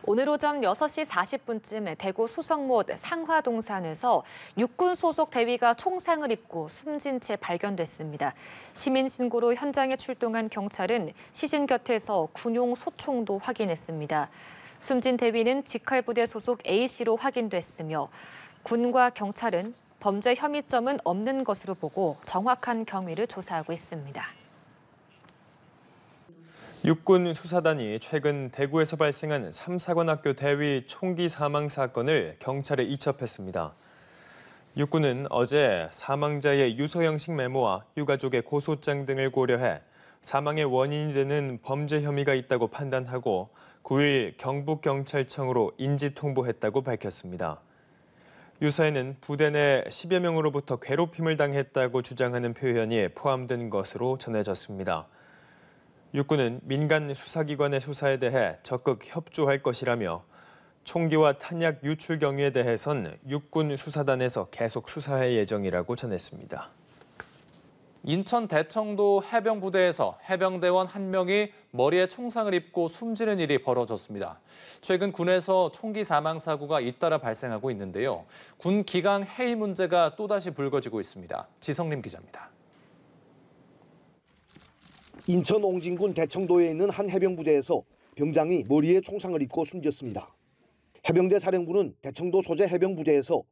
오늘 오전 6시 40분쯤 대구 수성못 상화동산에서 육군 소속 대위가 총상을 입고 숨진 채 발견됐습니다. 시민 신고로 현장에 출동한 경찰은 시신 곁에서 군용 소총도 확인했습니다. 숨진 대위는 직할부대 소속 A씨로 확인됐으며 군과 경찰은 범죄 혐의점은 없는 것으로 보고 정확한 경위를 조사하고 있습니다. 육군 수사단이 최근 대구에서 발생한 삼사관학교 대위 총기 사망 사건을 경찰에 이첩했습니다. 육군은 어제 사망자의 유서 형식 메모와 유가족의 고소장 등을 고려해 사망의 원인이 되는 범죄 혐의가 있다고 판단하고 9일 경북경찰청으로 인지 통보했다고 밝혔습니다. 유서에는 부대 내 10여 명으로부터 괴롭힘을 당했다고 주장하는 표현이 포함된 것으로 전해졌습니다. 육군은 민간 수사기관의 수사에 대해 적극 협조할 것이라며 총기와 탄약 유출 경위에 대해선 육군 수사단에서 계속 수사할 예정이라고 전했습니다. 인천 대청도 해병부대에서 해병대원 한 명이 머리에 총상을 입고 숨지는 일이 벌어졌습니다. 최근 군에서 총기 사망 사고가 잇따라 발생하고 있는데요. 군 기강 해이 문제가 또다시 불거지고 있습니다. 지성림 기자입니다. 인천 옹진군 대청도에 있는 한 해병부대에서 병장이 머리에 총상을 입고 숨졌습니다. 해병대 사령부는 대청도 소재 해병부대에서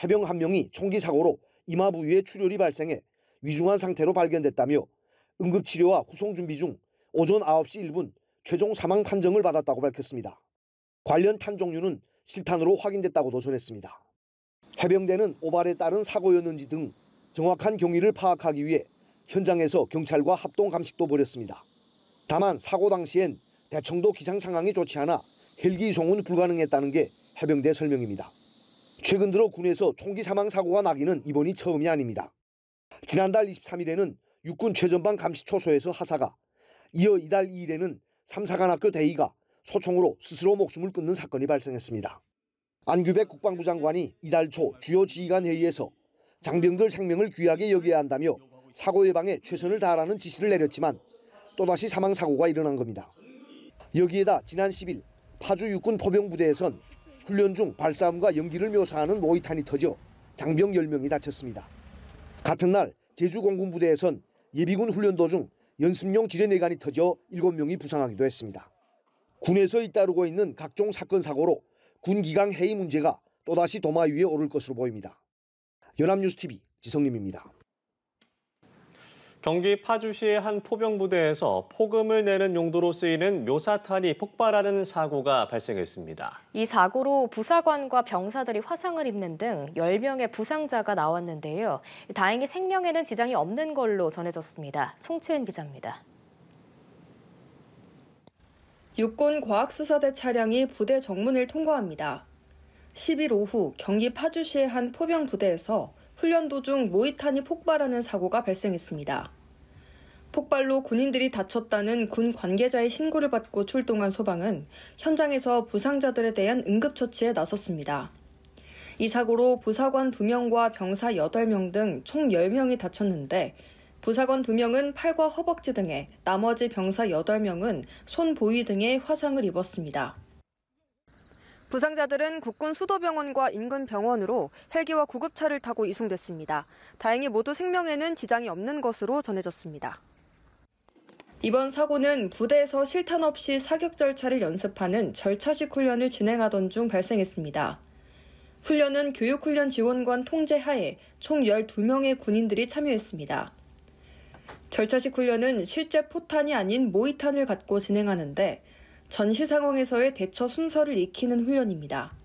해병 한 명이 총기 사고로 이마 부위에 출혈이 발생해 위중한 상태로 발견됐다며 응급치료와 후송 준비 중 오전 9시 1분 최종 사망 판정을 받았다고 밝혔습니다. 관련 탄 종류는 실탄으로 확인됐다고도 전했습니다. 해병대는 오발에 따른 사고였는지 등 정확한 경위를 파악하기 위해 현장에서 경찰과 합동 감식도 벌였습니다. 다만 사고 당시엔 대청도 기상 상황이 좋지 않아 헬기 이송은 불가능했다는 게 해병대 설명입니다. 최근 들어 군에서 총기 사망 사고가 나기는 이번이 처음이 아닙니다. 지난달 23일에는 육군 최전방 감시초소에서 하사가, 이어 이달 2일에는 삼사관학교 대위가 소총으로 스스로 목숨을 끊는 사건이 발생했습니다. 안규백 국방부 장관이 이달 초 주요 지휘관 회의에서 장병들 생명을 귀하게 여겨야 한다며 사고 예방에 최선을 다하라는 지시를 내렸지만 또다시 사망 사고가 일어난 겁니다. 여기에다 지난 10일 파주 육군 포병부대에선 훈련 중 발사음과 연기를 묘사하는 모의탄이 터져 장병 10명이 다쳤습니다. 같은 날 제주 공군부대에선 예비군 훈련 도중 연습용 지뢰내관이 터져 7명이 부상하기도 했습니다. 군에서 잇따르고 있는 각종 사건 사고로 군 기강 해이 문제가 또다시 도마 위에 오를 것으로 보입니다. 연합뉴스TV 지성림입니다. 경기 파주시의 한 포병부대에서 폭음을 내는 용도로 쓰이는 묘사탄이 폭발하는 사고가 발생했습니다. 이 사고로 부사관과 병사들이 화상을 입는 등 10명의 부상자가 나왔는데요. 다행히 생명에는 지장이 없는 걸로 전해졌습니다. 송채은 기자입니다. 육군 과학수사대 차량이 부대 정문을 통과합니다. 10일 오후 경기 파주시의 한 포병부대에서 훈련 도중 모의탄이 폭발하는 사고가 발생했습니다. 폭발로 군인들이 다쳤다는 군 관계자의 신고를 받고 출동한 소방은 현장에서 부상자들에 대한 응급처치에 나섰습니다. 이 사고로 부사관 2명과 병사 8명 등 총 10명이 다쳤는데 부사관 2명은 팔과 허벅지 등에, 나머지 병사 8명은 손 부위 등에 화상을 입었습니다. 부상자들은 국군 수도병원과 인근 병원으로 헬기와 구급차를 타고 이송됐습니다. 다행히 모두 생명에는 지장이 없는 것으로 전해졌습니다. 이번 사고는 부대에서 실탄 없이 사격 절차를 연습하는 절차식 훈련을 진행하던 중 발생했습니다. 훈련은 교육훈련 지원관 통제하에 총 12명의 군인들이 참여했습니다. 절차식 훈련은 실제 포탄이 아닌 모의탄을 갖고 진행하는데 전시 상황에서의 대처 순서를 익히는 훈련입니다.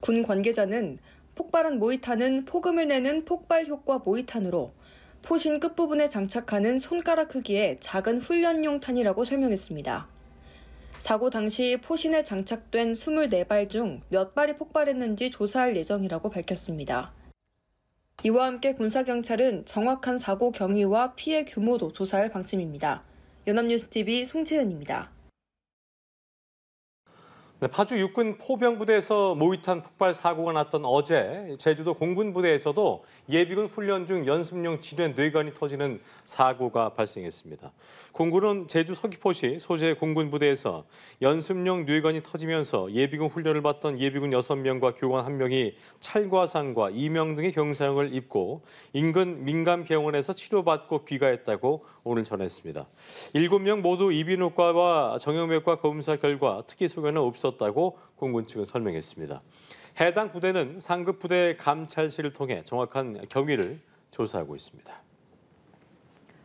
군 관계자는 폭발한 모의탄은 폭음을 내는 폭발 효과 모의탄으로 포신 끝부분에 장착하는 손가락 크기의 작은 훈련용 탄이라고 설명했습니다. 사고 당시 포신에 장착된 24발 중 몇 발이 폭발했는지 조사할 예정이라고 밝혔습니다. 이와 함께 군사경찰은 정확한 사고 경위와 피해 규모도 조사할 방침입니다. 연합뉴스TV 송채은입니다. 네, 파주 육군 포병부대에서 모의탄 폭발 사고가 났던 어제 제주도 공군부대에서도 예비군 훈련 중 연습용 지뢰 뇌관이 터지는 사고가 발생했습니다. 공군은 제주 서귀포시 소재 공군부대에서 연습용 뇌관이 터지면서 예비군 훈련을 받던 예비군 6명과 교관 1명이 찰과상과 이명 등의 경상을 입고 인근 민간병원에서 치료받고 귀가했다고 오늘 전했습니다. 7명 모두 이비인후과와 정형외과 검사 결과 특이 소견은 없었다고 공군 측은 설명했습니다. 해당 부대는 상급 부대 감찰실을 통해 정확한 경위를 조사하고 있습니다.